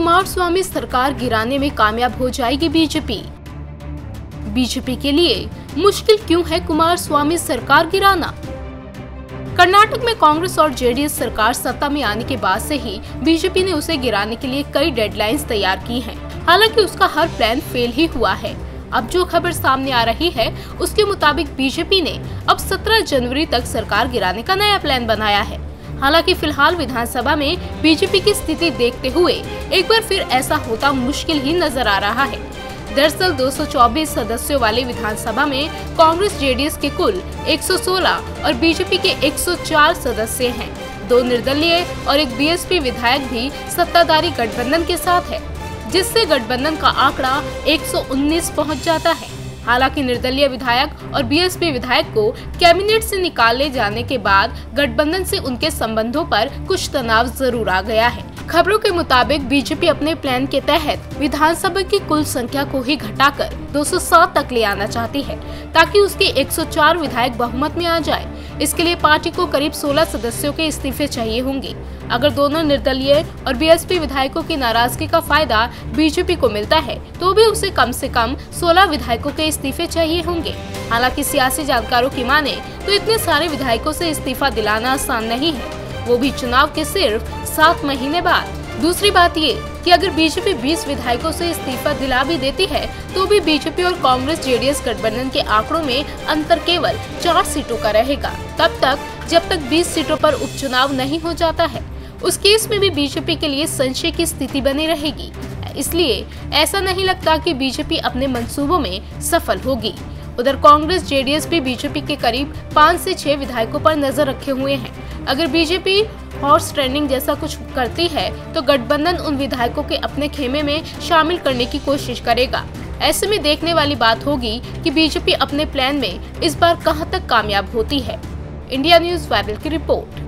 कुमारस्वामी सरकार गिराने में कामयाब हो जाएगी बीजेपी। बीजेपी के लिए मुश्किल क्यों है कुमारस्वामी सरकार गिराना? कर्नाटक में कांग्रेस और जेडीएस सरकार सत्ता में आने के बाद से ही बीजेपी ने उसे गिराने के लिए कई डेडलाइंस तैयार की हैं। हालांकि उसका हर प्लान फेल ही हुआ है। अब जो खबर सामने आ रही है उसके मुताबिक बीजेपी ने अब 17 जनवरी तक सरकार गिराने का नया प्लान बनाया है। हालांकि फिलहाल विधानसभा में बीजेपी की स्थिति देखते हुए एक बार फिर ऐसा होता मुश्किल ही नजर आ रहा है। दरअसल 224 सदस्यों वाली विधानसभा में कांग्रेस जेडीएस के कुल 116 और बीजेपी के 104 सदस्य हैं। 2 निर्दलीय और एक बीएसपी विधायक भी सत्ताधारी गठबंधन के साथ है, जिससे गठबंधन का आंकड़ा 119 पहुंच जाता है। हालांकि निर्दलीय विधायक और बीएसपी विधायक को कैबिनेट से निकाले जाने के बाद गठबंधन से उनके संबंधों पर कुछ तनाव जरूर आ गया है। खबरों के मुताबिक बीजेपी अपने प्लान के तहत विधानसभा की कुल संख्या को ही घटाकर 207 तक ले आना चाहती है, ताकि उसके 104 विधायक बहुमत में आ जाए। इसके लिए पार्टी को करीब 16 सदस्यों के इस्तीफे चाहिए होंगे। अगर दोनों निर्दलीय और बीएसपी विधायकों की नाराजगी का फायदा बीजेपी को मिलता है तो भी उसे कम से कम 16 विधायकों के इस्तीफे चाहिए होंगे। हालांकि सियासी जानकारों की माने तो इतने सारे विधायकों से इस्तीफा दिलाना आसान नहीं है, वो भी चुनाव के सिर्फ 7 महीने बाद। दूसरी बात ये कि अगर बीजेपी 20 विधायकों से इस्तीफा दिला भी देती है तो भी बीजेपी और कांग्रेस जेडीएस गठबंधन के आंकड़ों में अंतर केवल 4 सीटों का रहेगा, तब तक जब तक 20 सीटों पर उपचुनाव नहीं हो जाता है। उस केस में भी बीजेपी के लिए संशय की स्थिति बनी रहेगी। इसलिए ऐसा नहीं लगता कि बीजेपी अपने मंसूबों में सफल होगी। उधर कांग्रेस जेडीएस भी बीजेपी के करीब 5 से 6 विधायकों पर नजर रखे हुए हैं। अगर बीजेपी हॉर्स ट्रेडिंग जैसा कुछ करती है तो गठबंधन उन विधायकों के अपने खेमे में शामिल करने की कोशिश करेगा। ऐसे में देखने वाली बात होगी कि बीजेपी अपने प्लान में इस बार कहां तक कामयाब होती है। इंडिया न्यूज़ वायरल की रिपोर्ट।